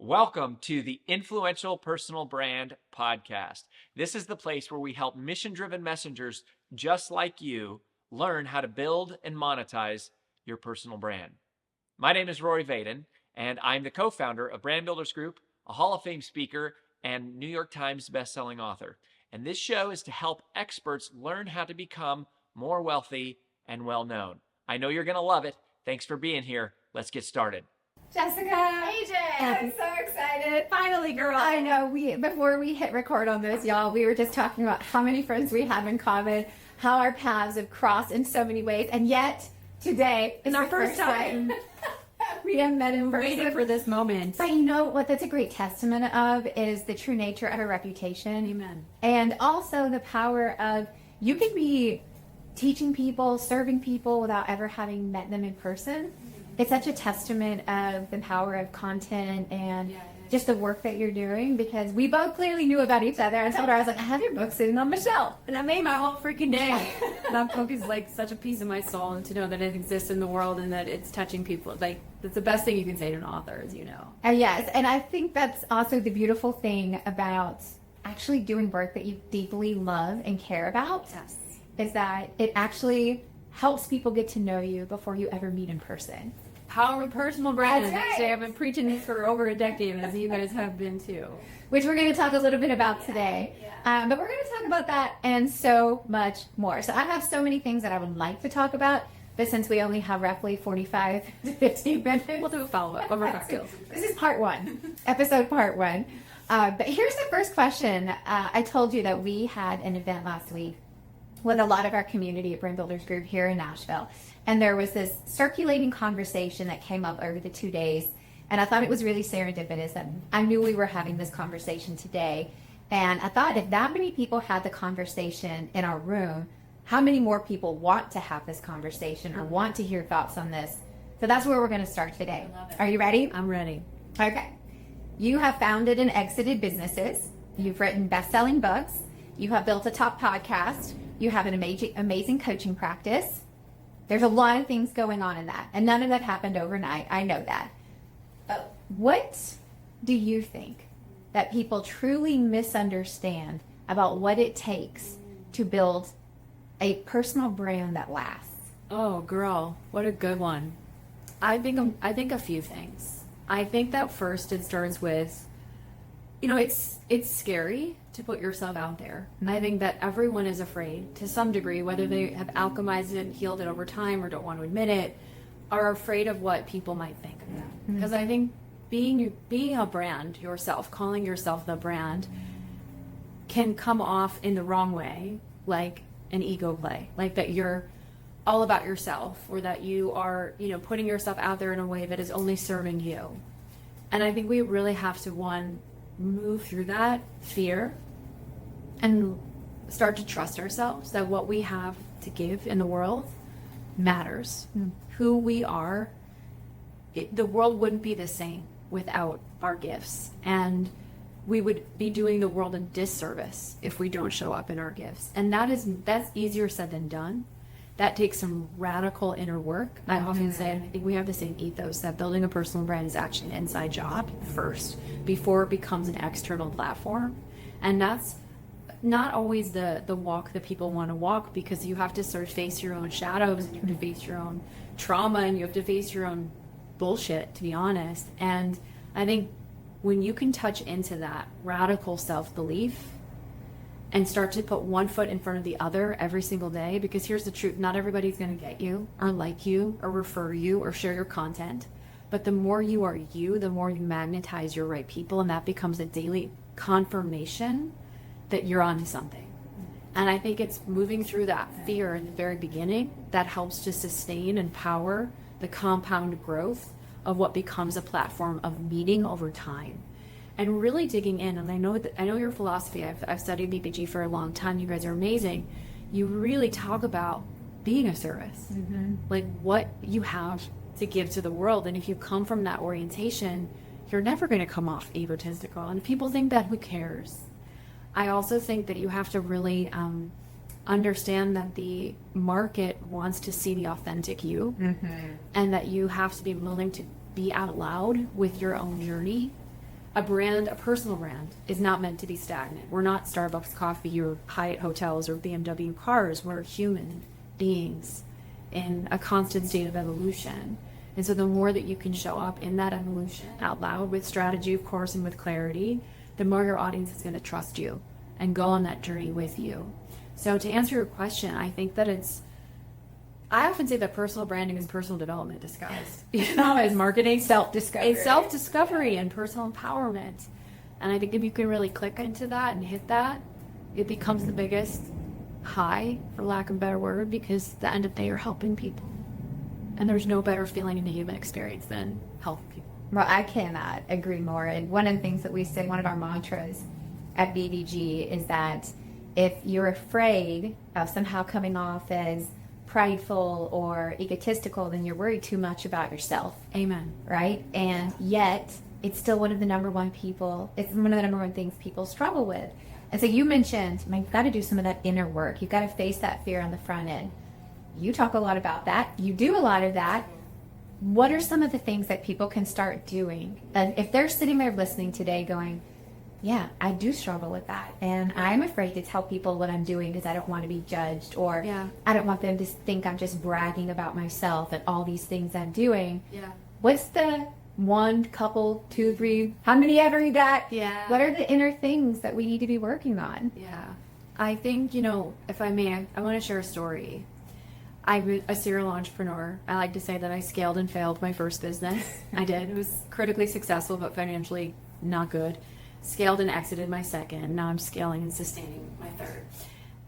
Welcome to the Influential Personal Brand Podcast. This is the place where we help mission-driven messengers just like you learn how to build and monetize your personal brand. My name is Rory Vaden, and I'm the co-founder of Brand Builders Group, a Hall of Fame speaker, and New York Times bestselling author. And this show is to help experts learn how to become more wealthy and well-known. I know you're going to love it. Thanks for being here. Let's get started. Jessica. Hey, Jay. I'm so excited. Finally, girl. I know. Before we hit record on this, y'all, we were just talking about how many friends we have in common, how our paths have crossed in so many ways, and yet today is our first time. We have met in person. Waited for this moment. But you know what that's a great testament of is the true nature of a reputation. Amen. And also the power of you can be teaching people, serving people without ever having met them in person. It's such a testament of the power of content and just the work that you're doing, because we both clearly knew about each other. I told her, I was like, I have your book sitting on my shelf. And that made my whole freaking day. That book is like such a piece of my soul, and to know that it exists in the world and that it's touching people. Like, that's the best thing you can say to an author, as you know. Yes, and I think that's also the beautiful thing about actually doing work that you deeply love and care about. Yes. Is that it actually helps people get to know you before you ever meet in person. Power of personal brand. That's right. Jay, I've been preaching this for over a decade, as you guys have been too. Which we're going to talk a little bit about today. But we're going to talk about that and so much more. So I have so many things that I would like to talk about, but since we only have roughly 45 to 50 minutes, We'll do a follow-up of our skills. This is part one, episode part one. But here's the first question. I told you that we had an event last week with a lot of our community at Brand Builders Group here in Nashville. And there was this circulating conversation that came up over the 2 days. And I thought it was really serendipitous that I knew we were having this conversation today. And I thought if that many people had the conversation in our room, how many more people want to have this conversation or want to hear thoughts on this? So that's where we're going to start today. I love it. Are you ready? I'm ready. Okay. You have founded and exited businesses. You've written best-selling books. You have built a top podcast. You have an amazing coaching practice. There's a lot of things going on in that. And none of that happened overnight. I know that. But what do you think that people truly misunderstand about what it takes to build a personal brand that lasts? Oh, girl, what a good one. I think a few things. I think that first it starts with, it's scary to put yourself out there. And I think that everyone is afraid to some degree, whether they have alchemized it and healed it over time or don't want to admit it, are afraid of what people might think of them. Because I think being a brand yourself, calling yourself the brand, can come off in the wrong way, like an ego play, like that you're all about yourself, or that you are, putting yourself out there in a way that is only serving you. And I think we really have to, move through that fear and start to trust ourselves that what we have to give in the world matters. Who we are, the world wouldn't be the same without our gifts, and we would be doing the world a disservice if we don't show up in our gifts. And that's easier said than done. That takes some radical inner work. I often say, and I think we have the same ethos, that building a personal brand is actually an inside job first before it becomes an external platform. And that's not always the walk that people want to walk, because you have to sort of face your own shadows, and you have to face your own trauma, and you have to face your own bullshit, to be honest. And I think when you can touch into that radical self-belief and start to put one foot in front of the other every single day, because here's the truth, not everybody's going to get you or like you or refer you or share your content. But the more you are you, the more you magnetize your right people, and that becomes a daily confirmation that you're onto something. And I think it's moving through that fear in the very beginning that helps to sustain and power the compound growth of what becomes a platform of meaning over time. And really digging in, and I know your philosophy. I've studied BBG for a long time. You guys are amazing. You really talk about being of service, like what you have to give to the world. And if you come from that orientation, you're never going to come off egotistical. And if people think that, who cares? I also think that you have to really understand that the market wants to see the authentic you, and that you have to be willing to be out loud with your own journey a brand, a personal brand, is not meant to be stagnant. We're not Starbucks coffee or Hyatt hotels or BMW cars. We're human beings in a constant state of evolution. And so the more that you can show up in that evolution out loud with strategy, of course, and with clarity, the more your audience is going to trust you and go on that journey with you. So to answer your question, I think that I often say that personal branding is personal development disguised, as marketing. Self-discovery. It's self-discovery and personal empowerment. And I think if you can really click into that and hit that, it becomes the biggest high, for lack of a better word, because at the end of the day, you're helping people. And there's no better feeling in the human experience than helping people. Well, I cannot agree more. And one of the things that we say, one of our mantras at BDG is that if you're afraid of somehow coming off as prideful or egotistical, then you're worried too much about yourself. Amen. Right? And yet, it's still one of the number one things people struggle with. And so you mentioned, you've got to do some of that inner work. You've got to face that fear on the front end. You talk a lot about that. You do a lot of that. What are some of the things that people can start doing? And if they're sitting there listening today going, yeah, I do struggle with that. And I'm afraid to tell people what I'm doing because I don't want to be judged, or I don't want them to think I'm just bragging about myself and all these things I'm doing. Yeah. What's the one, couple, two, three, how many ever you got? Yeah. What are the inner things that we need to be working on? Yeah. I think, if I may, I want to share a story. I'm a serial entrepreneur. I like to say that I scaled and failed my first business. I did. It was critically successful, but financially not good. Scaled and exited my second. Now I'm scaling and sustaining my third.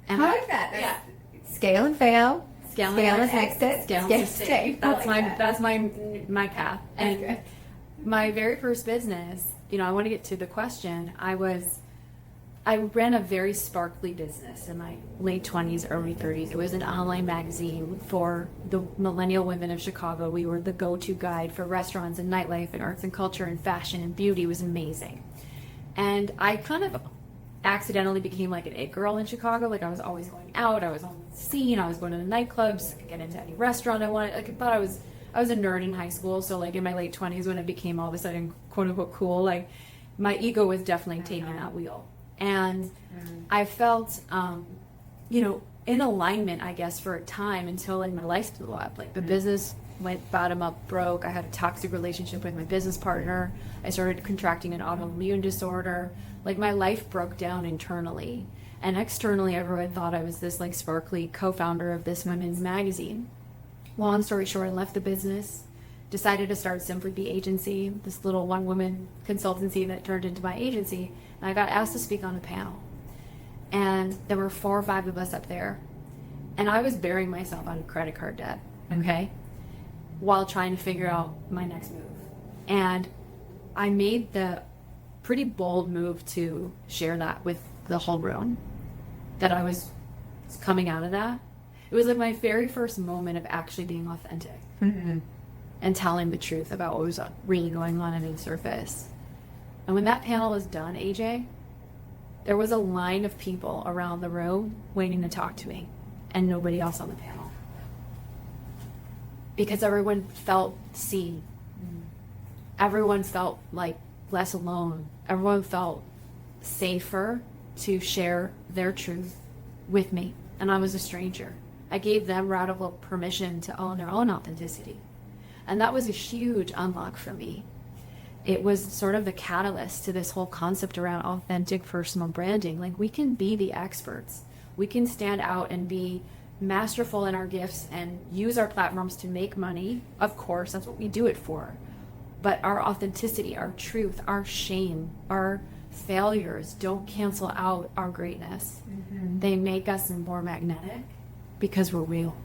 And I like that. Yeah. Scale and fail. Scale and exit. Scale and sustain. That's my path. And Okay. my very first business, I want to get to the question. I ran a very sparkly business in my late 20s, early 30s. It was an online magazine for the millennial women of Chicago. We were the go-to guide for restaurants and nightlife and arts and culture and fashion and beauty. It was amazing. And I kind of accidentally became like an it girl in Chicago. Like, I was always going out. I was on the scene. I was going to the nightclubs. I could get into any restaurant I wanted. I thought I was a nerd in high school. So like in my late 20s, when it became all of a sudden quote unquote cool, like my ego was definitely taking that wheel. And I felt, in alignment, I guess, for a time until like my life blew up. Like the business went bottom up, broke. I had a toxic relationship with my business partner. I started contracting an autoimmune disorder. Like my life broke down internally, and externally, everyone thought I was this like sparkly co-founder of this women's magazine. Long story short, I left the business, decided to start SimplyBe agency, this little one-woman consultancy that turned into my agency. And I got asked to speak on a panel, and there were 4 or 5 of us up there, and I was burying myself on credit card debt. Okay. While trying to figure out my next move. And I made the pretty bold move to share that with the whole room, that I was coming out of that. It was like my very first moment of actually being authentic and telling the truth about what was really going on under the surface. And when that panel was done, AJ, there was a line of people around the room waiting to talk to me, and nobody else on the panel. Because everyone felt seen. Everyone felt like less alone. Everyone felt safer to share their truth with me. And I was a stranger. I gave them radical permission to own their own authenticity. And that was a huge unlock for me. It was sort of the catalyst to this whole concept around authentic personal branding. Like, we can be the experts. We can stand out and be masterful in our gifts and use our platforms to make money. Of course, that's what we do it for. But our authenticity, our truth, our shame, our failures don't cancel out our greatness. They make us more magnetic because we're real.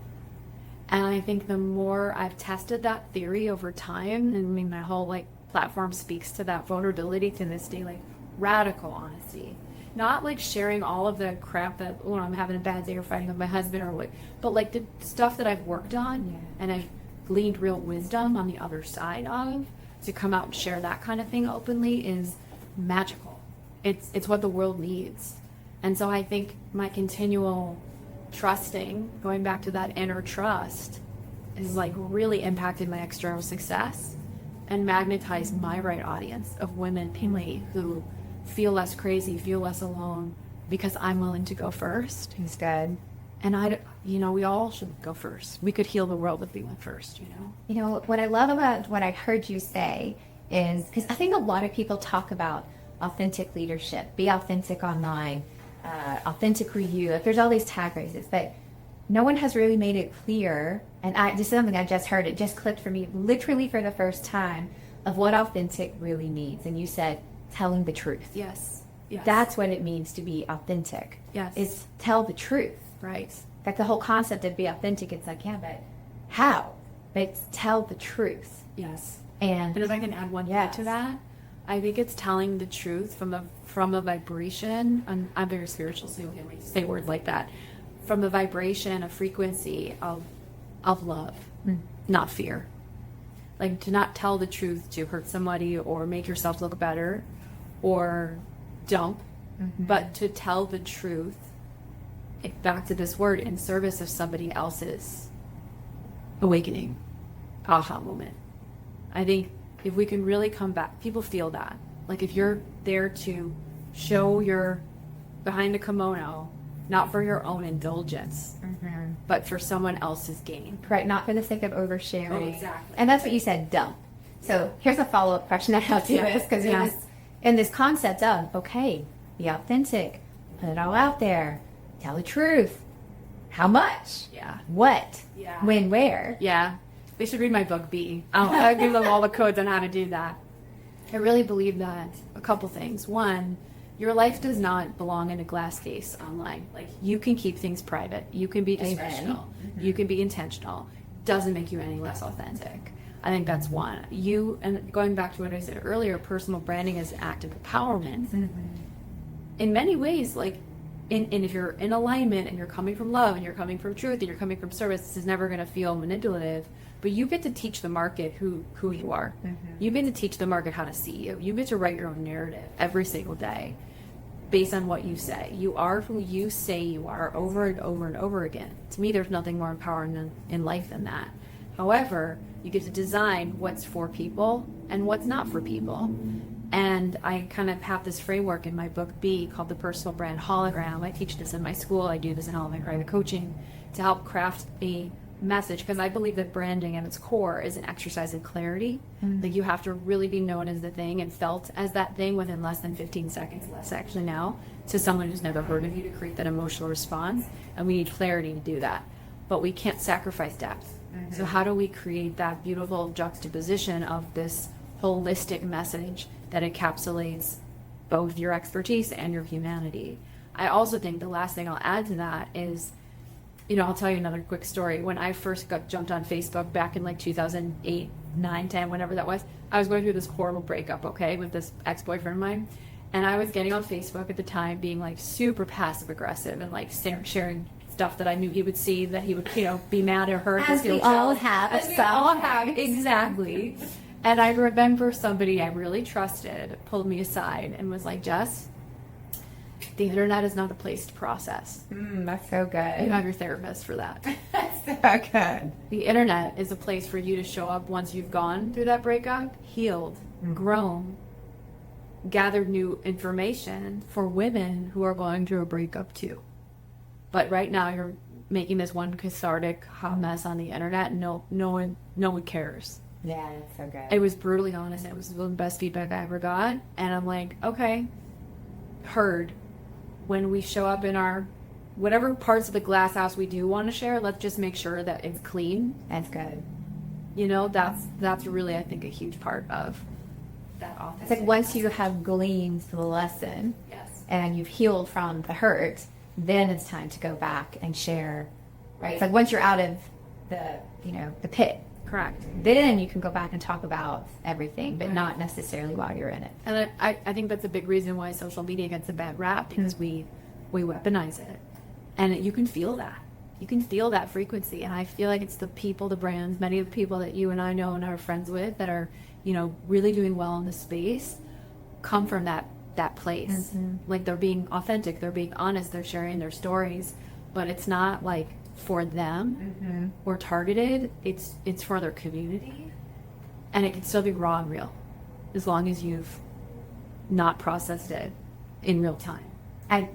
And I think the more I've tested that theory over time, and I mean, my whole platform speaks to that vulnerability to this day, radical honesty. Not sharing all of the crap that when I'm having a bad day or fighting with my husband but the stuff that I've worked on and I've gleaned real wisdom on the other side of, to come out and share that kind of thing openly is magical. It's what the world needs. And so I think my continual trusting, going back to that inner trust, has really impacted my external success and magnetize my right audience of women mainly who feel less crazy, feel less alone, because I'm willing to go first. It's good. And we all should go first. We could heal the world if we went first, You know, what I love about what I heard you say is, because I think a lot of people talk about authentic leadership, be authentic online, authentic review. Like, there's all these tag phrases, but no one has really made it clear. And this is something I just heard. It just clicked for me literally for the first time of what authentic really means. And you said telling the truth. Yes. That's what it means to be authentic. Yes. Is tell the truth. Right. Like the whole concept of be authentic, it's like, yeah, but how? But it's tell the truth. Yes. And if I can add one thing to that, I think it's telling the truth from a vibration. And I'm very spiritual, so you'll hear me say words like that. From a vibration, a frequency of love, not fear. Like, to not tell the truth to hurt somebody or make yourself look better or dump, but to tell the truth, back to this word, in service of somebody else's awakening, aha moment. I think if we can really come back, people feel that. Like, if you're there to show your behind the kimono, not for your own indulgence, but for someone else's gain. Right, not for the sake of oversharing. Oh, exactly. And that's what you said, dump. So here's a follow-up question I have to this, because in this concept of, okay, be authentic, put it all out there, tell the truth. How much? Yeah. What? Yeah. When? Where? Yeah. They should read my book, B. I'll give them all the codes on how to do that. I really believe that. A couple things. One, your life does not belong in a glass case online. Like, you can keep things private. You can be discretional. You can be intentional. Doesn't make you any less authentic. I think that's one. And going back to what I said earlier, personal branding is active empowerment. In many ways, like, and if you're in alignment and you're coming from love and you're coming from truth and you're coming from service, this is never going to feel manipulative. But you get to teach the market who you are. You get to teach the market how to see you. You get to write your own narrative every single day based on what you say. You are who you say you are over and over and over again. To me, there's nothing more empowering in life than that. However, you get to design what's for people and what's not for people. And I kind of have this framework in my book B called the Personal Brand Hologram. I teach this in my school. I do this in all of my private coaching to help craft a message, because I believe that branding at its core is an exercise in clarity. Like, you have to really be known as the thing and felt as that thing within less than 15 seconds, less actually now, to someone who's never heard of you, to create that emotional response. And we need clarity to do that. But we can't sacrifice depth. So how do we create that beautiful juxtaposition of this holistic message that encapsulates both your expertise and your humanity? I also think the last thing I'll add to that is, I'll tell you another quick story. When I first got jumped on Facebook back in like 2008, 9, 10, whenever that was, I was going through this horrible breakup, with this ex-boyfriend of mine. And I was getting on Facebook at the time being like super passive aggressive and like sharing stuff that I knew he would see, that he would, be mad or hurt. As we all have. As we all have, exactly. And I remember somebody I really trusted pulled me aside and was like, Jess, the internet is not a place to process. That's so good. You have your therapist for that. That's so good. The internet is a place for you to show up once you've gone through that breakup, healed, grown, gathered new information for women who are going through a breakup too. But right now you're making this one cathartic hot mess on the internet, and no one cares. Yeah, that's so good. It was brutally honest. It was the best feedback I ever got. And I'm like, okay, heard. When we show up in our whatever parts of the glass house we do want to share, let's just make sure that it's clean. That's good. That's really, I think, a huge part of that authentic. It's like once you have gleaned the lesson, and you've healed from the hurt, then it's time to go back and share. Right. It's like once you're out of the pit. Correct. Then you can go back and talk about everything, but not necessarily while you're in it. And I think that's a big reason why social media gets a bad rap, because we weaponize it. And you can feel that. You can feel that frequency. And I feel like it's the people, the brands, many of the people that you and I know and are friends with that are, really doing well in this space come from that place. Like, they're being authentic, they're being honest, they're sharing their stories, but it's not like for them or targeted. It's for their community. And it can still be raw and real as long as you've not processed it in real time. I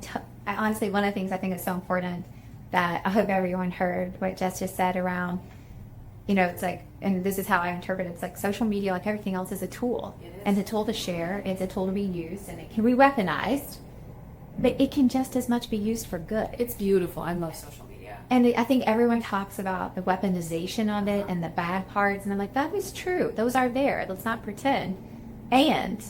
honestly, one of the things I think is so important that I hope everyone heard what Jess just said around, it's like, and this is how I interpret it, it's like social media, like everything else, is a tool. It is. And it's a tool to share, it's a tool to be used, and it can be weaponized, but it can just as much be used for good. It's beautiful. I love social media. And I think everyone talks about the weaponization of it and the bad parts, and I'm like, that is true. Those are there. Let's not pretend. And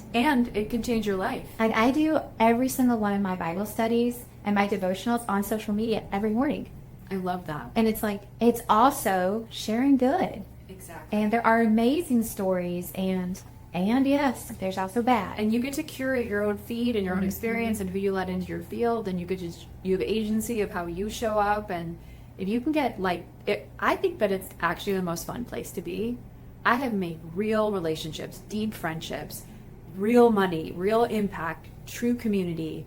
it can change your life. And I do every single one of my Bible studies and my devotionals on social media every morning. I love that. And it's like, it's also sharing good. Exactly. And there are amazing stories, and yes, there's also bad. And you get to curate your own feed and your own experience and who you let into your field, and you have agency of how you show up. And if you can get I think that it's actually the most fun place to be. I have made real relationships, deep friendships, real money, real impact, true community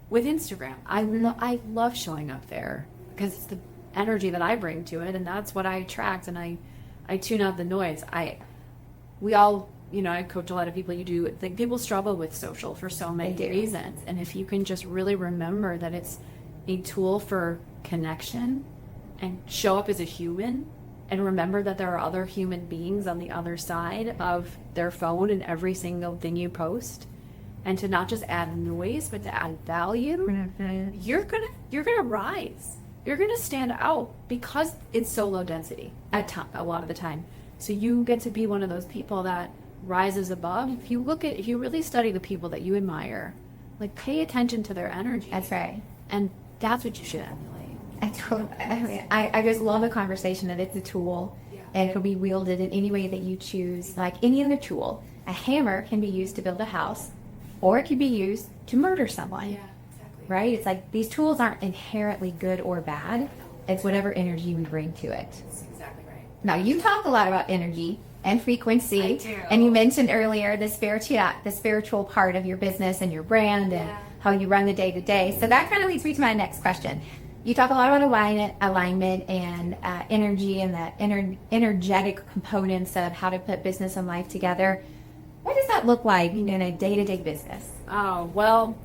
with Instagram. I love showing up there because it's the energy that I bring to it, and that's what I attract, and I tune out the noise. I coach a lot of people. People struggle with social for so many reasons, and if you can just really remember that it's a tool for connection and show up as a human, and remember that there are other human beings on the other side of their phone and every single thing you post, and to not just add noise but to add value, you're gonna rise. You're gonna stand out because it's so low density a lot of the time. So you get to be one of those people that rises above. If you really study the people that you admire, pay attention to their energy. That's right. And that's what you should emulate. I just love the conversation that it's a tool, and it can be wielded in any way that you choose. Like any other tool, a hammer can be used to build a house, or it can be used to murder someone. Yeah, exactly. Right? It's like these tools aren't inherently good or bad. It's whatever energy we bring to it. That's exactly right. Now, you talk a lot about energy and frequency, I do. and you mentioned earlier the spiritual part of your business and your brand and how you run the day to day. So that kind of leads me to my next question. You talk a lot about alignment and energy and the energetic components of how to put business and life together. What does that look like in a day-to-day business? Oh, well,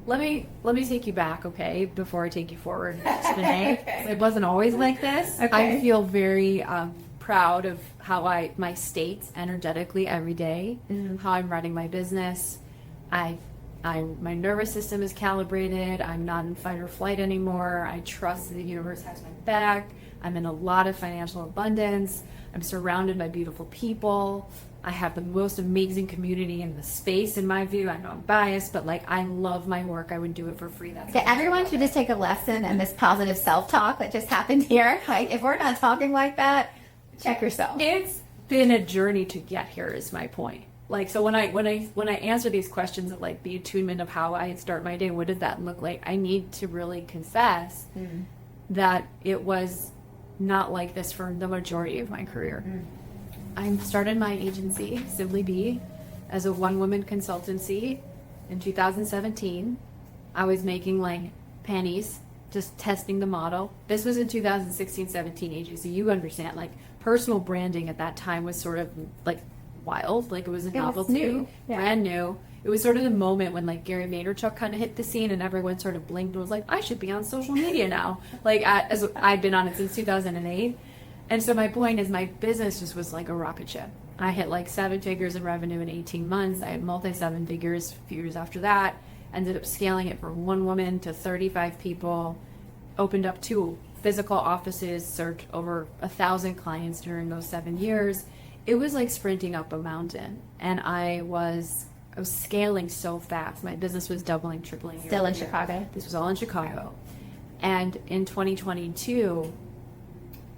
let me take you back, okay, before I take you forward today. It wasn't always like this. Okay. I feel very proud of how my states energetically every day, how I'm running my business. My nervous system is calibrated. I'm not in fight or flight anymore. I trust that the universe has my back. I'm in a lot of financial abundance. I'm surrounded by beautiful people. I have the most amazing community in the space, in my view. I know I'm biased, but I love my work. I would do it for free. That's Okay, everyone should just take a lesson in this positive self-talk that just happened here. If we're not talking like that, check yourself. It's been a journey to get here, is my point. So when I answer these questions of the attunement of how I start my day, what did that look like? I need to really confess that it was not like this for the majority of my career. I started my agency, SimplyBe, as a one-woman consultancy in 2017. I was making pennies, just testing the model. This was in 2016-17 agency. You understand, personal branding at that time was sort of wild. It was a novelty, new. Yeah. Brand new. It was sort of the moment when Gary Vaynerchuk kind of hit the scene, and everyone sort of blinked and was like, I should be on social media now. As I'd been on it since 2008. And so my point is, my business just was like a rocket ship. I hit 7 figures in revenue in 18 months. I had multi-7 figures a few years after that. Ended up scaling it from 1 woman to 35 people. Opened up 2 physical offices. Served over 1,000 clients during those 7 years. It was like sprinting up a mountain, and I was scaling so fast. My business was doubling, tripling. Still in Chicago. This was all in Chicago. And in 2022,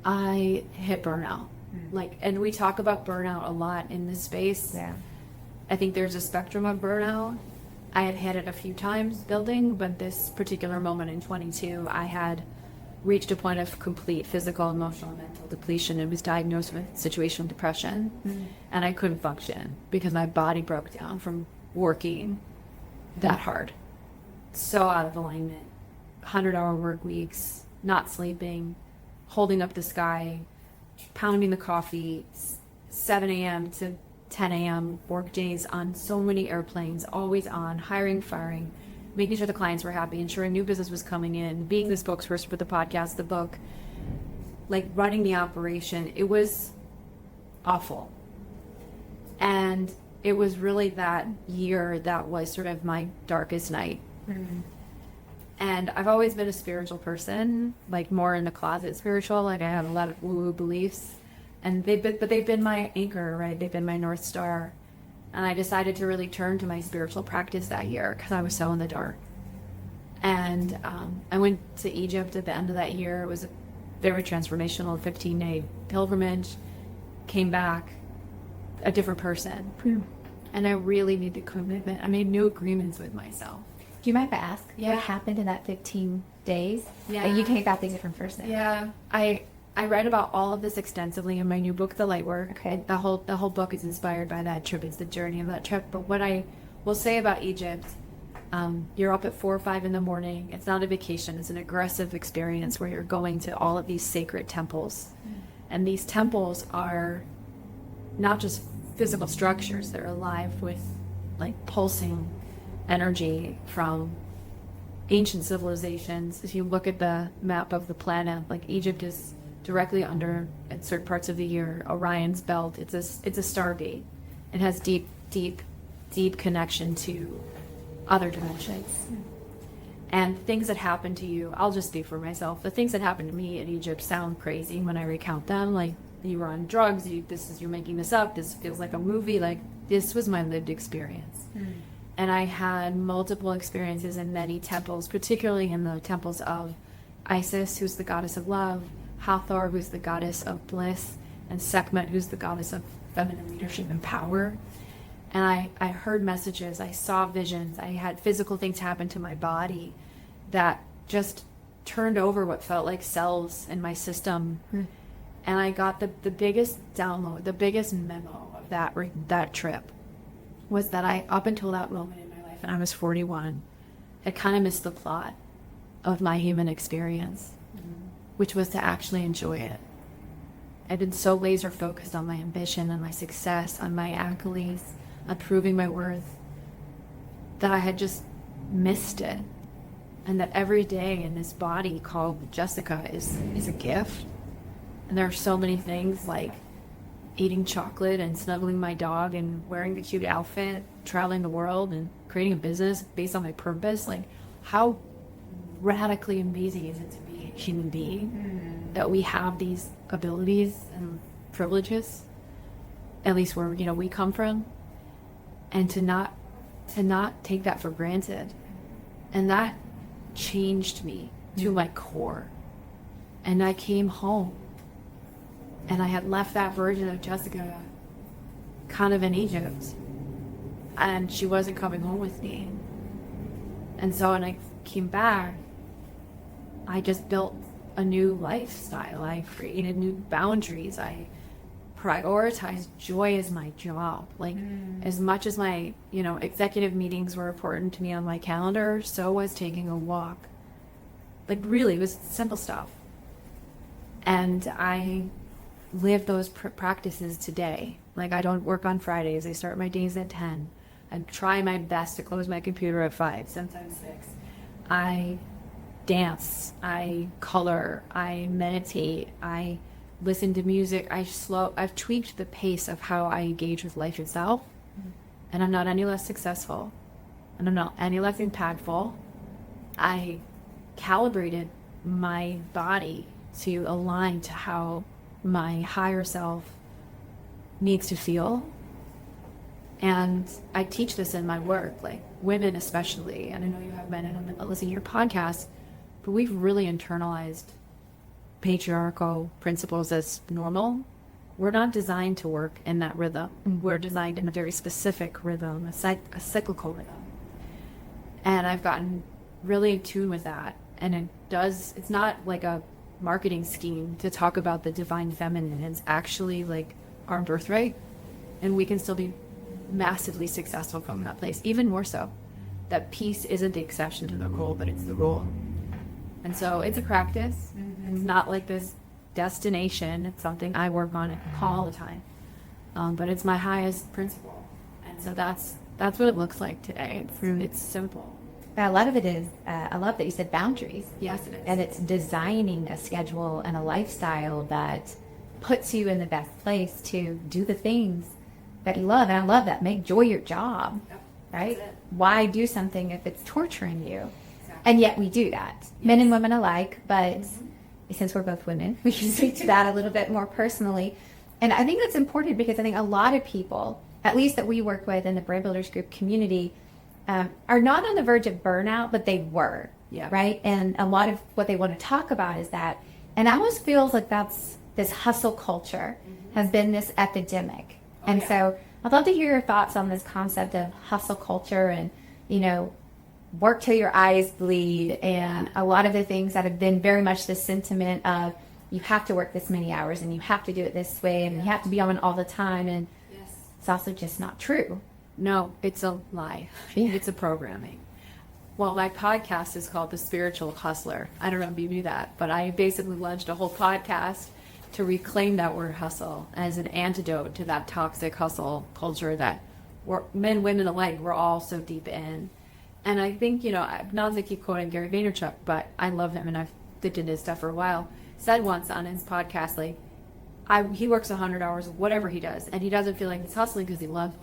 I hit burnout. And we talk about burnout a lot in this space. Yeah. I think there's a spectrum of burnout. I had had it a few times building, but this particular moment in 22, I had reached a point of complete physical, emotional, and mental depletion, and was diagnosed with situational depression. And I couldn't function because my body broke down from working that hard. So out of alignment. 100-hour work weeks, not sleeping, holding up the sky, pounding the coffee, 7 a.m. to 10 a.m. work days on so many airplanes, always on, hiring, firing, making sure the clients were happy, ensuring new business was coming in, being the spokesperson for the podcast, the book, like running the operation. It was awful. And it was really that year that was sort of my darkest night. Mm-hmm. And I've always been a spiritual person, like more in the closet spiritual. Like I have a lot of woo-woo beliefs, and they've been my anchor, right? They've been my North Star. And I decided to really turn to my spiritual practice that year because I was so in the dark. And I went to Egypt at the end of that year. It was a very transformational 15-day pilgrimage. Came back a different person. Mm. And I really made the commitment. I made new agreements with myself. Do you mind if I ask Yeah. what happened in that 15 days? Yeah. And you came back a different person. Yeah. I write about all of this extensively in my new book, The Light Work. Okay. The whole book is inspired by that trip. It's the journey of that trip. But what I will say about Egypt, you're up at 4 or 5 in the morning. It's not a vacation. It's an aggressive experience where you're going to all of these sacred temples. Mm. And these temples are not just physical structures. They're alive with like pulsing energy from ancient civilizations. If you look at the map of the planet, like Egypt is directly under, at certain parts of the year, Orion's belt. It's a starbate. It has deep connection to other dimensions. And things that happen to you, I'll just speak for myself. The things that happened to me in Egypt sound crazy when I recount them. Like, you were on drugs, you're making this up, this feels like a movie. Like, this was my lived experience. Mm. And I had multiple experiences in many temples, particularly in the temples of Isis, who's the goddess of love, Hathor, who's the goddess of bliss, and Sekhmet, who's the goddess of feminine leadership and power. And I heard messages, I saw visions, I had physical things happen to my body that just turned over what felt like cells in my system. Mm. And I got the biggest download, the biggest memo of that trip was that I, up until that moment in my life, and I was 41, had kind of missed the plot of my human experience, which was to actually enjoy it. I'd been so laser focused on my ambition and my success, on my accolades, on proving my worth, that I had just missed it. And that every day in this body called Jessica is a gift. And there are so many things like eating chocolate and snuggling my dog and wearing a cute outfit, traveling the world and creating a business based on my purpose. Like, how radically amazing is it to be a human being that we have these abilities and privileges, at least where we come from, and to not take that for granted. And that changed me to my core. And I came home. And I had left that version of Jessica kind of in Egypt. And she wasn't coming home with me. And so when I came back, I just built a new lifestyle. I created new boundaries. I prioritized joy as my job. Like, as much as my, executive meetings were important to me on my calendar, so was taking a walk. Like, really, it was simple stuff. And I live those practices today. Like, I don't work on Fridays. I start my days at 10. I try my best to close my computer at 5, sometimes 6. I dance. I color. I meditate. I listen to music. I've tweaked the pace of how I engage with life itself. And I'm not any less successful. And I'm not any less impactful. I calibrated my body to align to how my higher self needs to feel. And I teach this in my work, like women especially, and I know you have men and listening to your podcast, but we've really internalized patriarchal principles as normal. We're not designed to work in that rhythm. We're designed in a very specific rhythm, a cyclical rhythm. And I've gotten really in tune with that. And it's not like a marketing scheme to talk about the divine feminine. It's actually like our birthright, and we can still be massively successful from that place. Even more so, that peace isn't the exception to the rule, but it's the rule. And so it's a practice. It's not like this destination. It's something I work on all the time. but it's my highest principle. And so that's what it looks like today. It's simple. A lot of it is, I love that you said boundaries. Yes, it is. And it's designing a schedule and a lifestyle that puts you in the best place to do the things that you love. And I love that. Make joy your job, Yep, right? that's it. Why do something if it's torturing you? And yet we do that, men and women alike. But since we're both women, we can speak to that a little bit more personally. And I think that's important because I think a lot of people, at least that we work with in the Brand Builders Group community, are not on the verge of burnout, but they were, Yeah. right? And a lot of what they want to talk about is that. And it almost feels like that's this hustle culture has been this epidemic. And yeah. so I'd love to hear your thoughts on this concept of hustle culture and, work till your eyes bleed, and a lot of the things that have been very much the sentiment of you have to work this many hours and you have to do it this way and you have to be on all the time. And it's also just not true. No, it's a lie. Yeah. It's a programming. Well, my podcast is called The Spiritual Hustler. I don't know if you knew that, but I basically launched a whole podcast to reclaim that word hustle as an antidote to that toxic hustle culture that men, women alike, we're all so deep in. And I think, not to keep quoting Gary Vaynerchuk, but I love him and I've lived in his stuff for a while, said once on his podcast, like, he works 100 hours, whatever he does, and he doesn't feel like he's hustling because he loves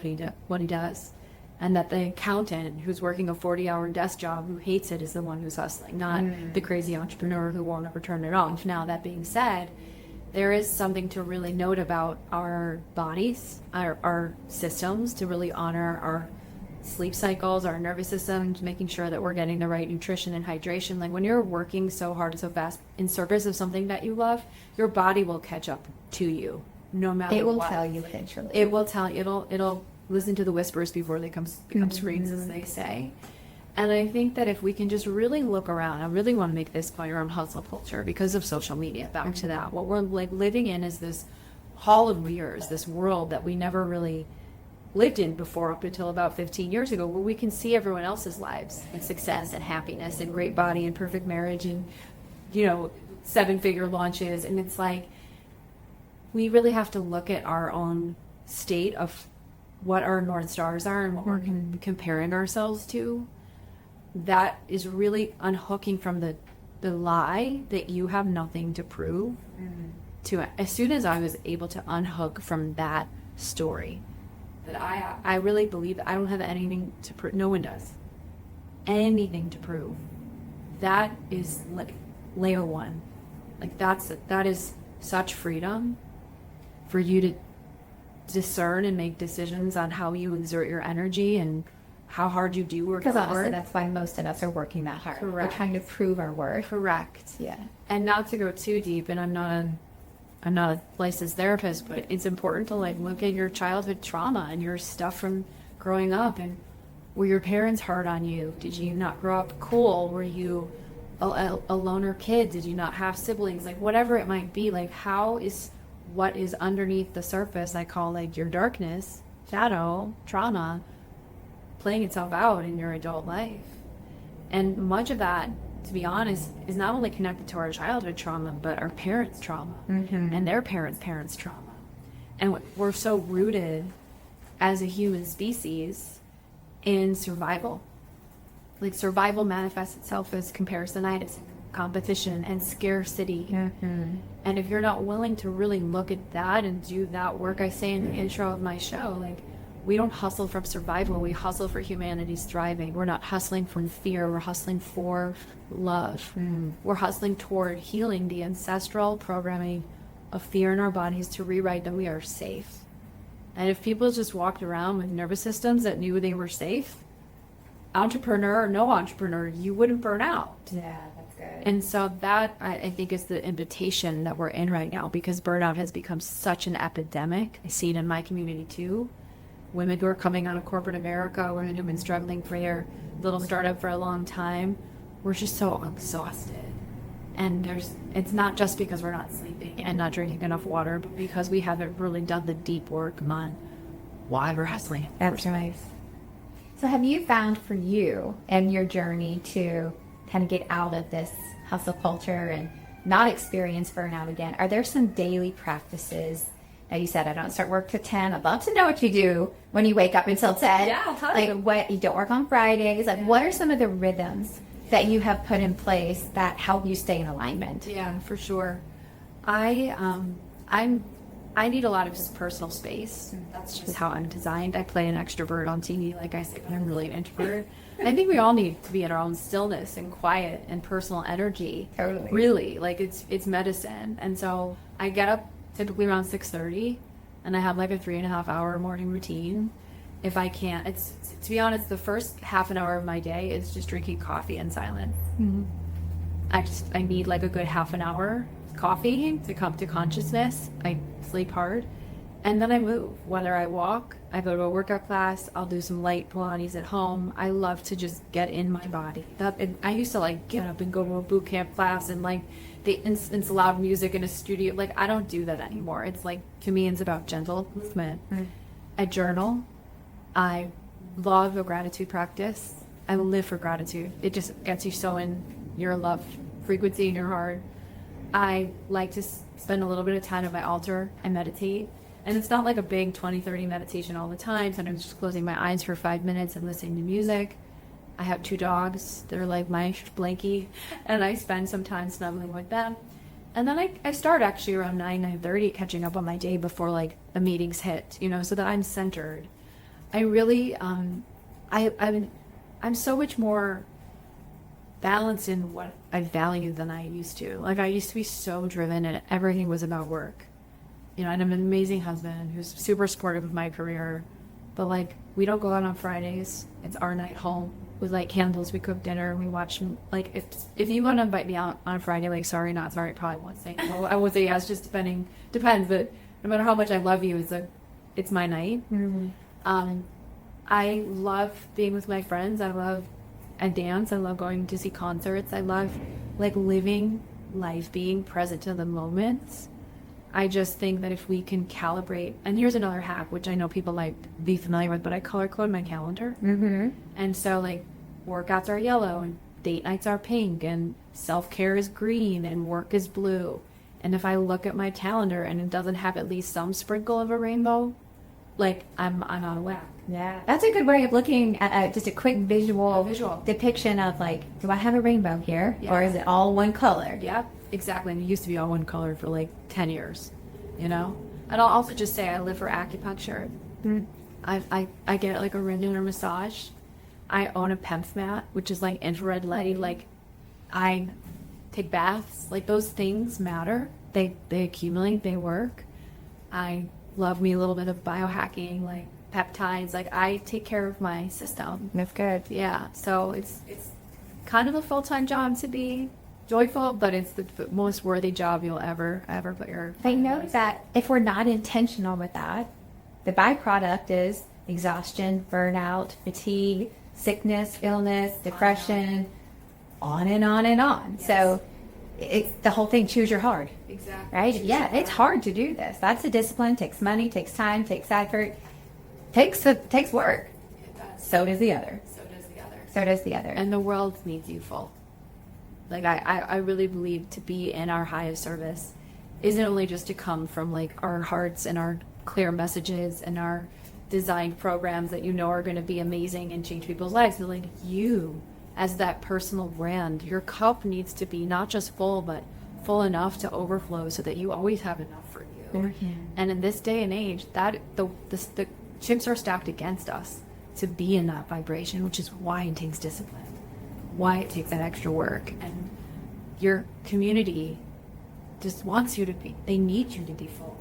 what he does. And that the accountant who's working a 40-hour desk job who hates it is the one who's hustling, not the crazy entrepreneur who won't ever turn it off. Now, that being said, there is something to really note about our bodies, our systems, to really honor our sleep cycles, our nervous system, making sure that we're getting the right nutrition and hydration. Like when you're working so hard and so fast in service of something that you love, your body will catch up to you no matter what. It will tell you eventually. It will tell you. It'll listen to the whispers before they become screams, as they say. And I think that if we can just really look around, I really want to make this point around hustle culture because of social media. Back to that, what we're like living in is this hall of mirrors, this world that we never really lived in before up until about 15 years ago, where we can see everyone else's lives and success and happiness and great body and perfect marriage and 7-figure launches. And it's like we really have to look at our own state of what our North Stars are and what we're comparing ourselves to. That is really unhooking from the lie that you have nothing to prove. To as soon as I was able to unhook from that story, that I really believe that I don't have anything to prove. No one does anything to prove. That is like layer one. Like that is such freedom for you to discern and make decisions on how you exert your energy and how hard you do work. Because honestly, that's why most of us are working that hard. Correct. We're trying to prove our worth. Correct. Yeah. And not to go too deep, and I'm not a licensed therapist, but it's important to like look at your childhood trauma and your stuff from growing up. And were your parents hard on you? Did you not grow up cool? Were you a loner kid? Did you not have siblings? Like whatever it might be, like how is what is underneath the surface, I call like your darkness, shadow, trauma, playing itself out in your adult life. And much of that, to be honest, is not only connected to our childhood trauma, but our parents' trauma and their parents' trauma. And we're so rooted as a human species in survival. Like survival manifests itself as comparisonitis, competition, and scarcity. And if you're not willing to really look at that and do that work, I say in the intro of my show, like, we don't hustle from survival. We hustle for humanity's thriving. We're not hustling from fear. We're hustling for love. We're hustling toward healing the ancestral programming of fear in our bodies to rewrite that we are safe. And if people just walked around with nervous systems that knew they were safe, entrepreneur or no entrepreneur, you wouldn't burn out. Yeah, that's good. And so that, I think, is the invitation that we're in right now, because burnout has become such an epidemic. I see it in my community too. Women who are coming out of corporate America, women who've been struggling for their little startup for a long time, we're just so exhausted. And it's not just because we're not sleeping and not drinking enough water, but because we haven't really done the deep work on why we're hustling. That's right. So have you found for you and your journey to kind of get out of this hustle culture and not experience burnout again, are there some daily practices You said I don't start work till 10. I'd love to know what you do when you wake up until 10. Yeah, I'll tell you. Like what you don't work on Fridays. Like what are some of the rhythms that you have put in place that help you stay in alignment? Yeah, for sure. I need a lot of just personal space. That's just how I'm designed. I play an extrovert on TV, like I said, but I'm really an introvert. I think we all need to be in our own stillness and quiet and personal energy. Totally. Really, like it's medicine. And so I get up typically around 6:30, and I have like a 3.5 hour morning routine. If I can't, it's, to be honest, the first half an hour of my day is just drinking coffee in silence. I need like a good half an hour coffee to come to consciousness. I sleep hard, and then I move. Whether I walk, I go to a workout class, I'll do some light Pilates at home. I love to just get in my body. I used to like get up and go to a boot camp class and like the instance loud music in a studio. Like I don't do that anymore. It's like, to me, it's about gentle movement. I journal. I love a gratitude practice. I live for gratitude. It just gets you so in your love frequency in your heart. I like to spend a little bit of time at my altar and meditate. And it's not like a big 20-30 meditation all the time. Sometimes just closing my eyes for 5 minutes and listening to music. I have 2 dogs. They're like my blankie. And I spend some time snuggling with them. And then I start actually around 9:30 catching up on my day before like the meetings hit, so that I'm centered. I really, I'm so much more balanced in what I value than I used to. Like I used to be so driven and everything was about work. And I'm an amazing husband who's super supportive of my career, but like we don't go out on Fridays. It's our night home. We light candles, we cook dinner, we watch. Like if you want to invite me out on Friday, like sorry, not sorry, probably won't say no. I would say yes, just depends. But no matter how much I love you, it's my night. I love being with my friends. I dance. I love going to see concerts. I love like living life, being present to the moments. I just think that if we can calibrate, and here's another hack, which I know people like be familiar with, but I color code my calendar. And so like workouts are yellow and date nights are pink and self-care is green and work is blue. And if I look at my calendar and it doesn't have at least some sprinkle of a rainbow, like I'm out of whack. Yeah, that's a good way of looking at just a quick visual depiction of like, do I have a rainbow here, or is it all one color? Yeah, exactly. And it used to be all one color for like 10 years, And I'll also just say I live for acupuncture. I get like a regular massage. I own a PEMF mat, which is like infrared light. Like I take baths. Like those things matter. They accumulate. They work. I love me a little bit of biohacking, like peptides. Like I take care of my system. That's good. Yeah. So it's kind of a full-time job to be joyful, but it's the most worthy job you'll ever put your. I know that if we're not intentional with that, the byproduct is exhaustion, burnout, fatigue, sickness, illness, depression, on and on and on. Yes. So it's the whole thing, choose your hard. Exactly. Right? Yeah, it's hard to do this. That's a discipline, takes money, takes time, takes effort, takes work. It does. So does the other. So does the other. And the world needs you full. Like I really believe to be in our highest service isn't only just to come from like our hearts and our clear messages and our designed programs that are going to be amazing and change people's lives, but like you as that personal brand, your cup needs to be not just full, but full enough to overflow so that you always have enough for you. Mm-hmm. And in this day and age, that the chips are stacked against us to be in that vibration, which is why it takes discipline, why it takes that extra work. And your community just wants you to be, they need you to be full.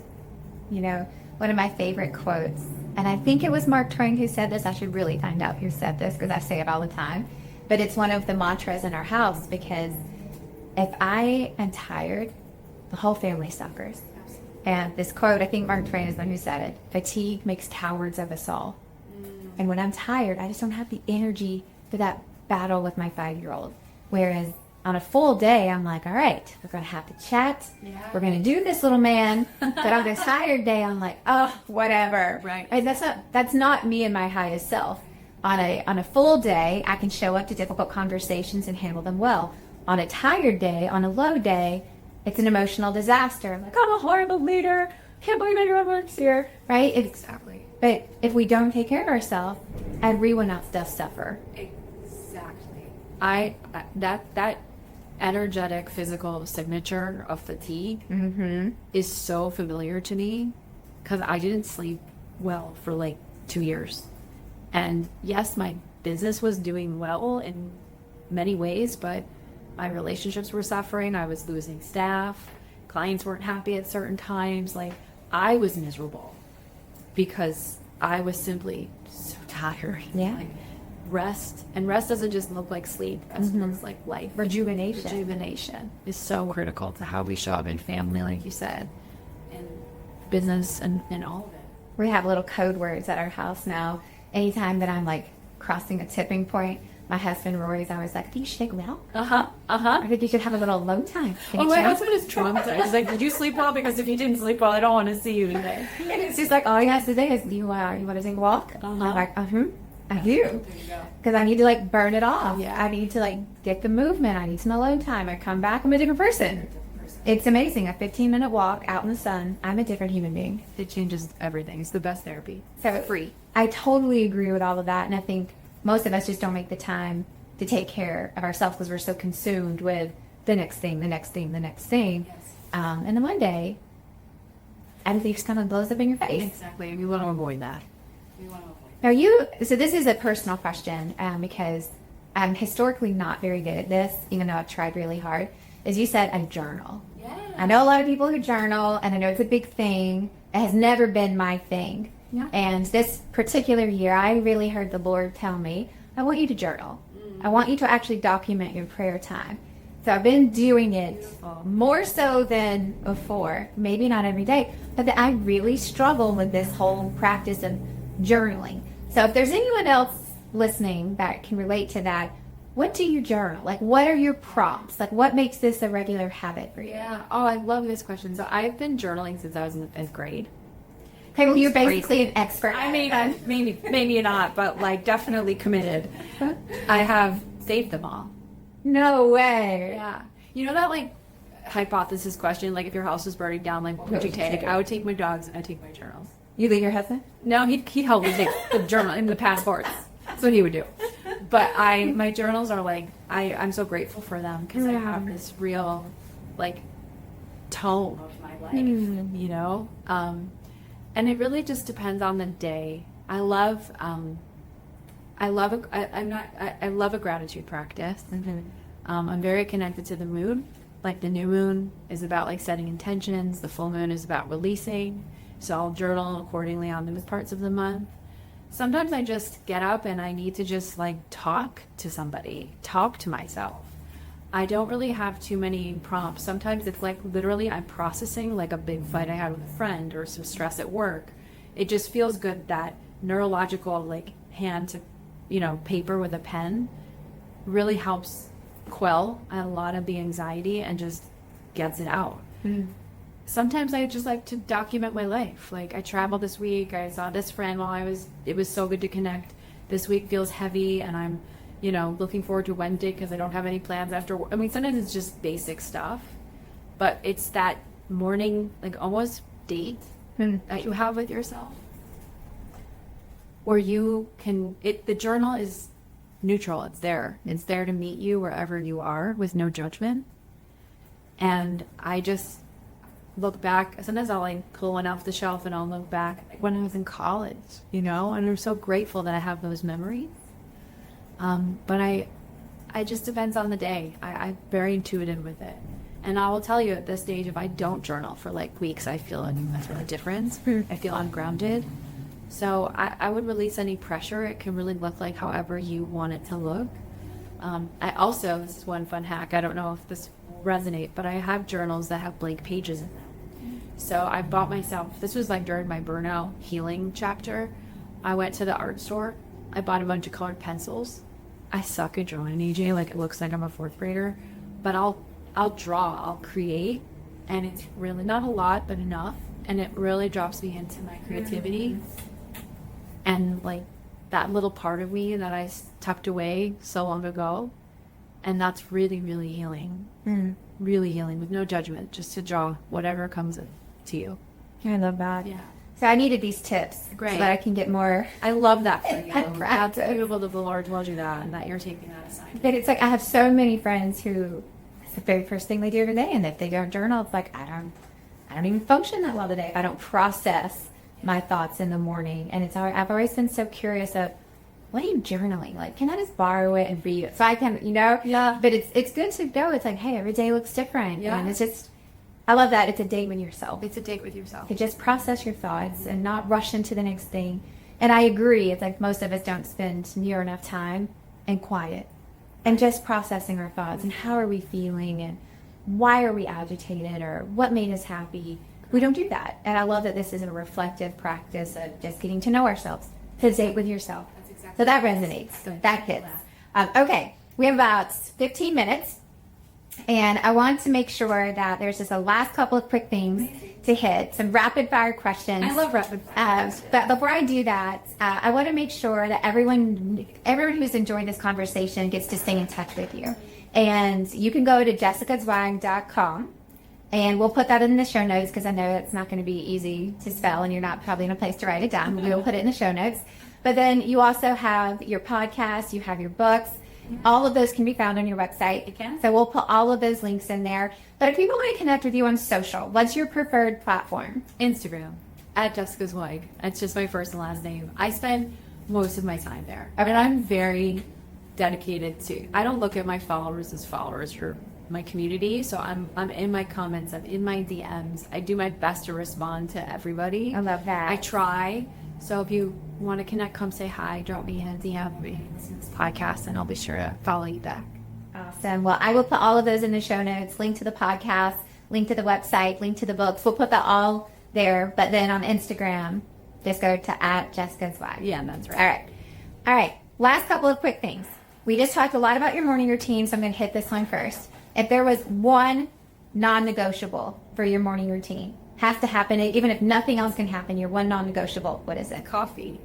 One of my favorite quotes, and I think it was Mark Twain who said this. I should really find out who said this because I say it all the time. But it's one of the mantras in our house because if I am tired, the whole family suffers. And this quote, I think Mark Twain is the one who said it, fatigue makes cowards of us all. And when I'm tired, I just don't have the energy for that battle with my 5-year-old. Whereas on a full day, I'm like, all right, we're going to have to chat. Yeah. We're going to do this, little man. But on a tired day, I'm like, oh, whatever. Right. And that's not me and my highest self. On a full day, I can show up to difficult conversations and handle them well. On a tired day, on a low day, it's an emotional disaster. I'm like, I'm a horrible leader. Can't believe anyone works here. Right? Exactly. But if we don't take care of ourselves, everyone else does suffer. Exactly. That energetic physical signature of fatigue is so familiar to me because I didn't sleep well for like 2 years. And yes, my business was doing well in many ways, but my relationships were suffering. I was losing staff. Clients weren't happy at certain times. Like, I was miserable because I was simply so tired. Yeah. Like, rest doesn't just look like sleep. Rest looks like life. Rejuvenation is so critical to how we show up in family, like you said, in business and all of it. We have little code words at our house now. Anytime that I'm like crossing a tipping point, my husband Rory's always like, "Do you shake well? I think you should have a little alone time." Oh, my husband is traumatized. He's like, "Did you sleep well? Because if you didn't sleep well, I don't want to see you today." And it's just like, all he has to say is, "You want to take a walk?" I'm like, I do. There you go. Because I need to like burn it off. Yeah. I need to like get the movement. I need some alone time. I come back, I'm a different person. It's amazing. A 15-minute walk out in the sun, I'm a different human being. It changes everything. It's the best therapy. So Free. I totally agree with all of that. And I think most of us just don't make the time to take care of ourselves because we're so consumed with the next thing, the next thing, the next thing. Yes. And then one day, everything just kind of blows up in your face. Exactly. We want to avoid that. Now so this is a personal question because I'm historically not very good at this, even though I've tried really hard. As you said, I journal. Yeah. I know a lot of people who journal, and I know it's a big thing. It has never been my thing. Yeah. And this particular year, I really heard the Lord tell me, I want you to journal. I want you to actually document your prayer time. So I've been doing it more so than before. Maybe not every day, but I really struggle with this whole practice of journaling. So if there's anyone else listening that can relate to that, what do you journal? Like, what are your prompts? Like, what makes this a regular habit for you? Yeah. Oh, I love this question. So I've been journaling since I was in 5th grade. Okay, well, you're basically an expert. I mean, maybe not, but like definitely committed. I have saved them all. No way. Yeah. You know that like hypothesis question, like if your house was burning down, like what would you take? I would take my dogs and I'd take my journals. You leave your husband? No, he'd help me take the journal and the passports. That's what he would do. But my journals are like, I'm so grateful for them because I have this real like tone of my life, you know? And it really just depends on the day. I love a gratitude practice. I'm very connected to the moon. Like the new moon is about like setting intentions. The full moon is about releasing. So I'll journal accordingly on those parts of the month. Sometimes I just get up and I need to just like talk to somebody, talk to myself. I don't really have too many prompts. Sometimes it's like literally I'm processing like a big fight I had with a friend or some stress at work. It just feels good, that neurological like hand to, paper with a pen really helps quell a lot of the anxiety and just gets it out. Sometimes I just like to document my life. Like I traveled this week, I saw this friend it was so good to connect. This week feels heavy and I'm, looking forward to Wednesday because I don't have any plans after. I mean, sometimes it's just basic stuff, but it's that morning, like almost date that you have with yourself where you can, the journal is neutral. It's there to meet you wherever you are with no judgment. And I just look back. Sometimes I'll like pull one off the shelf and I'll look back when I was in college, and I'm so grateful that I have those memories. But I just depends on the day. I'm very intuitive with it. And I will tell you at this stage, if I don't journal for like weeks, I feel a difference. I feel ungrounded. So I would release any pressure. It can really look like however you want it to look. This is one fun hack. I don't know if this will resonate, but I have journals that have blank pages in them. So I bought myself, this was like during my burnout healing chapter. I went to the art store. I bought a bunch of colored pencils. I suck at drawing, EJ. Like it looks like I'm a 4th grader, but I'll draw, I'll create, and it's really not a lot, but enough. And it really drops me into my creativity. And like that little part of me that I tucked away so long ago. And that's really, really healing. Really healing with no judgment, just to draw whatever comes to you. I love that. Yeah. So I needed these tips Great. so that I can get more. I love that for you. That's Practice. beautiful that the Lord told you that and that you're taking that aside. But it's like I have so many friends who it's the very first thing they do every day, and if they don't journal, it's like I don't even function that well today if I don't process my thoughts in the morning. And I've always been so curious of what are you journaling? Like, can I just borrow it and read it so I can, Yeah. But it's good to go. It's like, hey, every day looks different. Yeah. And it's just, I love that. It's a date with yourself. It's a date with yourself. To just process your thoughts and not rush into the next thing. And I agree. It's like most of us don't spend near enough time in quiet and just processing our thoughts and how are we feeling and why are we agitated or what made us happy. We don't do that. And I love that this is a reflective practice of just getting to know ourselves. To date with yourself. That's exactly So that resonates. Good. That hits. Okay. We have about 15 minutes. And I want to make sure that there's just a last couple of quick things to hit. Some rapid fire questions. I love rapid fire. But before I do that, I want to make sure that everyone who's enjoying this conversation gets to stay in touch with you. And you can go to jessicazweig.com. And we'll put that in the show notes because I know it's not going to be easy to spell and you're not probably in a place to write it down. But we will put it in the show notes. But then you also have your podcast, you have your books. All of those can be found on your website. It can. So we'll put all of those links in there. But if people want to connect with you on social, what's your preferred platform? Instagram at Jessica Zweig. It's just my first and last name. I spend most of my time there. Okay. And I'm very dedicated to, I don't look at my followers as followers or my community. So I'm in my comments, I'm in my DMs. I do my best to respond to everybody. I love that. I try. So if you want to connect, come say hi, drop me a DM, listen to this podcast, and I'll be sure to follow you back. Awesome. Well, I will put all of those in the show notes, link to the podcast, link to the website, link to the books. We'll put that all there. But then on Instagram, just go to at Jessica Zweig. Yeah, that's right. All right. Last couple of quick things. We just talked a lot about your morning routine, so I'm going to hit this one first. If there was one non-negotiable for your morning routine, has to happen, even if nothing else can happen, your one non-negotiable, what is it? Coffee.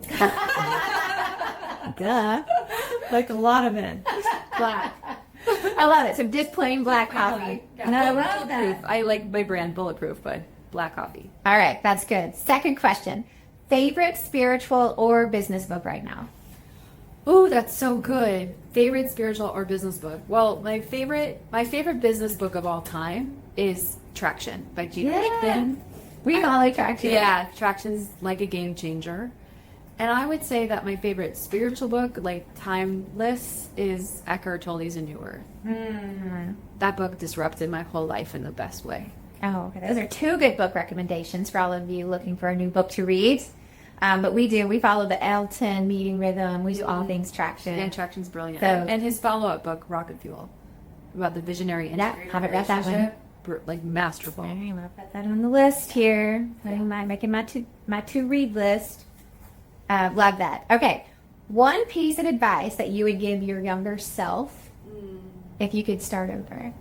Duh. Like a lot of men. Black. I love it. So just plain black coffee. Yeah. And I love that. I like my brand Bulletproof, but black coffee. All right. That's good. Second question. Favorite spiritual or business book right now? Oh, that's so good. Favorite spiritual or business book? Well, my favorite business book of all time is Traction by Gina Wickman. We all like Traction. Yeah, Traction's like a game changer. And I would say that my favorite spiritual book, like timeless, is Eckhart Tolle's A New Earth. That book disrupted my whole life in the best way. Oh, okay. Those are two good book recommendations for all of you looking for a new book to read. But we follow the L10 meeting rhythm. We do all things Traction. And Traction's brilliant. So- And his follow-up book, Rocket Fuel, about the visionary integrated haven't read that one. relationship, like masterful. I'm gonna put that on the list here. Making my to read list. Love that. Okay, one piece of advice that you would give your younger self if you could start over.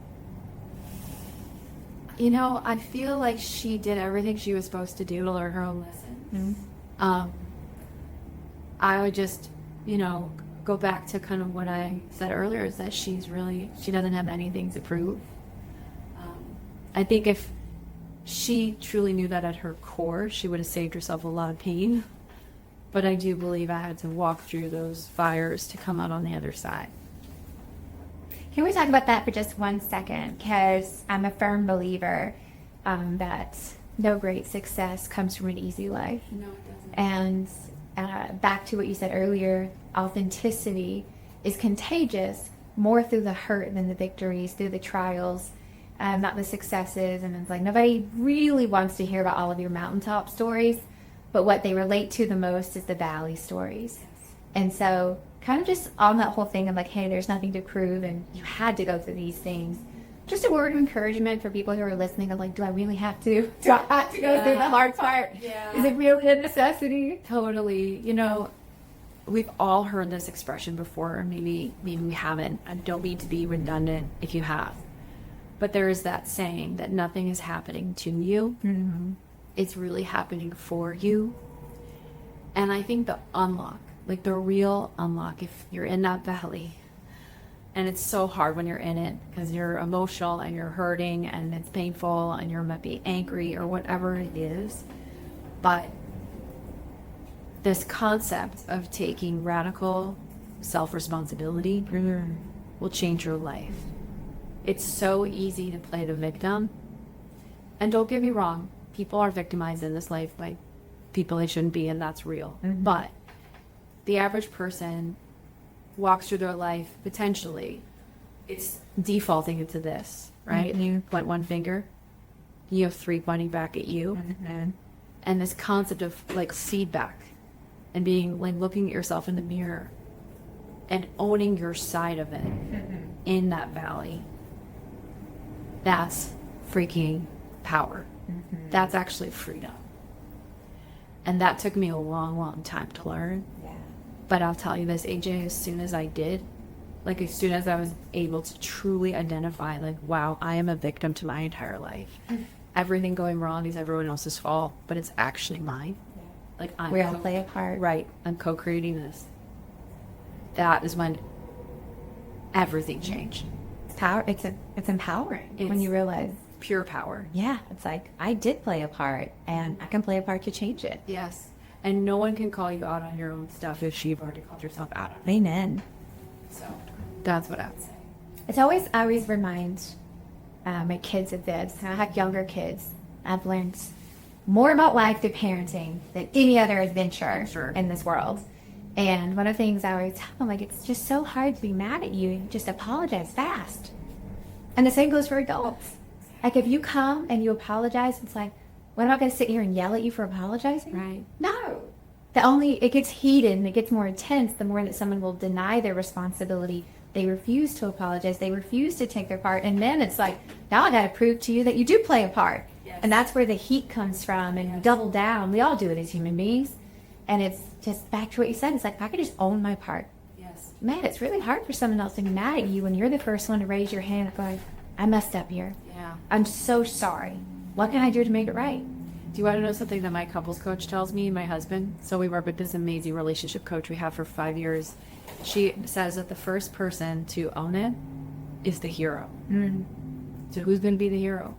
You know, I feel like she did everything she was supposed to do to learn her own lesson. I would just, go back to kind of what I said earlier, is that she doesn't have anything to prove. I think if she truly knew that at her core, she would have saved herself a lot of pain. But I do believe I had to walk through those fires to come out on the other side. Can we talk about that for just 1 second? Because I'm a firm believer that no great success comes from an easy life. No, it doesn't. And back to what you said earlier, authenticity is contagious more through the hurt than the victories, through the trials, not the successes. And it's like nobody really wants to hear about all of your mountaintop stories, but what they relate to the most is the valley stories. And so kind of just on that whole thing of like, hey, there's nothing to prove and you had to go through these things. Just a word of encouragement for people who are listening of like, do I really have to? Do I have to go through the hard part? Yeah. Is it really a necessity? Totally. We've all heard this expression before, maybe we haven't. I don't mean to be redundant if you have. But there is that saying that nothing is happening to you. Mm-hmm. It's really happening for you. And I think the unlock, like the real unlock, if you're in that valley, and it's so hard when you're in it because you're emotional and you're hurting and it's painful and you might be angry or whatever it is. But this concept of taking radical self-responsibility will change your life. It's so easy to play the victim. And don't get me wrong, people are victimized in this life by people they shouldn't be, and that's real. But the average person walks through their life, potentially, it's defaulting into this, right? You point one finger, you have three pointing back at you. And this concept of like feedback and being like looking at yourself in the mirror and owning your side of it in that valley. That's freaking power. That's actually freedom. And that took me a long, long time to learn. But I'll tell you this, AJ, as soon as I did, like as soon as I was able to truly identify, like, wow, I am a victim to my entire life. Everything going wrong is everyone else's fault, but it's actually mine. Like We all play a part. Right. I'm co-creating this. That is when everything changed. It's power. It's empowering when It's you realize, pure power. yeah, it's like I did play a part, and I can play a part to change it. Yes. And no one can call you out on your own stuff if you've already called yourself out on it. Amen. So that's what I would say. It's always reminds my kids of this. I have younger kids. I've learned more about life through parenting than any other adventure in this world. And one of the things I always tell them, like, it's just so hard to be mad at you. You just apologize fast. And the same goes for adults. Like, if you come and you apologize, it's like, what, am I going to sit here and yell at you for apologizing? Right. No. It gets heated and it gets more intense the more that someone will deny their responsibility. They refuse to apologize. They refuse to take their part. And then it's like, now I got to prove to you that you do play a part. Yes. And that's where the heat comes from. And you double down. We all do it as human beings. And it's just back to what you said. It's like, if I could just own my part. Yes. Man, it's really hard for someone else to be mad at you when you're the first one to raise your hand going, I messed up here. Yeah. I'm so sorry. What can I do to make it right? Do you want to know something that my couples coach tells me, my husband? So we work with this amazing relationship coach we have for 5 years. She says that the first person to own it is the hero. So who's going to be the hero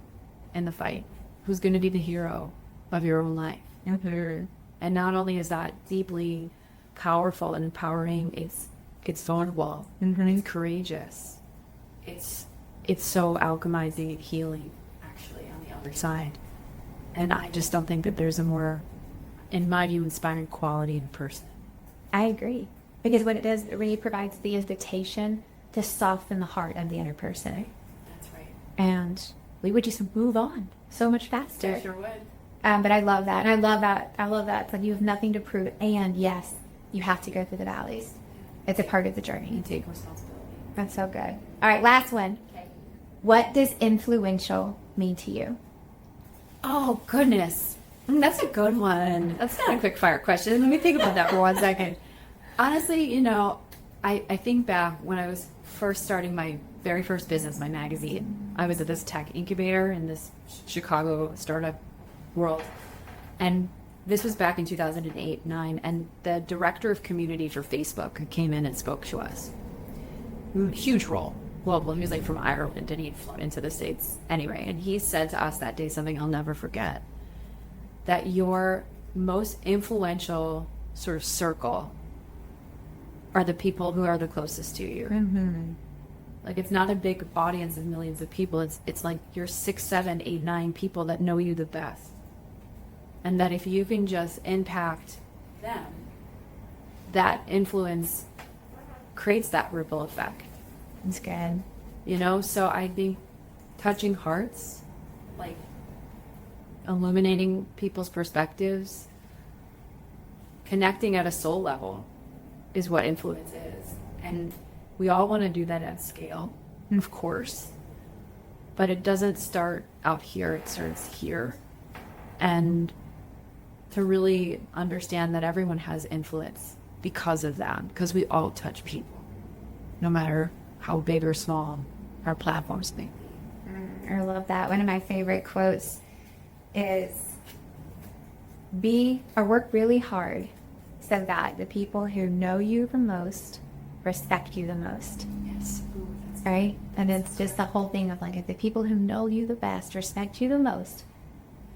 in the fight? Who's going to be the hero of your own life? And not only is that deeply powerful and empowering, it's vulnerable and courageous. It's so alchemizing and healing, actually, on the other side. And I just don't think that there's a more, in my view, inspiring quality in person. I agree. Because what it does, it really provides the invitation to soften the heart of the other person. That's right. And we would just move on so much faster. I sure would. But I love that. And I love that. It's like you have nothing to prove. And yes, you have to go through the valleys. It's a part of the journey. You take responsibility. That's so good. All right, last one. Okay. What does influential mean to you? Oh, goodness. That's a good one. That's not a quick fire question. Let me think about that for 1 second. Honestly, I think back when I was first starting my very first business, my magazine. I was at this tech incubator in this Chicago startup world. And this was back in 2008-9. And the director of community for Facebook came in and spoke to us. Huge role. Well, he was like from Ireland and he'd flown into the States anyway. And he said to us that day something I'll never forget. That your most influential sort of circle are the people who are the closest to you. Like, it's not a big audience of millions of people. It's like your 6, 7, 8, 9 people that know you the best. And that if you can just impact them, that influence creates that ripple effect. That's good. So I think touching hearts, like illuminating people's perspectives, connecting at a soul level is what influence is. And we all want to do that at scale, of course. But it doesn't start out here, it starts here. And to really understand that everyone has influence because of that, because we all touch people, no matter how big or small our platforms may be. I love that. One of my favorite quotes is work really hard so that the people who know you the most respect you the most. Yes. Right? And it's just the whole thing of like, if the people who know you the best respect you the most,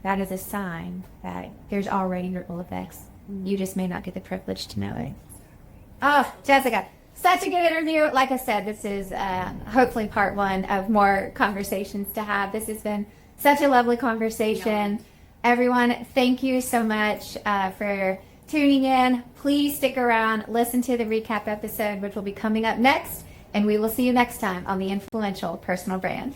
that is a sign that there's already ripple effects. You just may not get the privilege to know it. Oh, Jessica, such a good interview. Like I said, this is hopefully part one of more conversations to have. This has been such a lovely conversation. Yeah. Everyone, thank you so much for tuning in. Please stick around, listen to the recap episode, which will be coming up next, and we will see you next time on the Influential Personal Brand.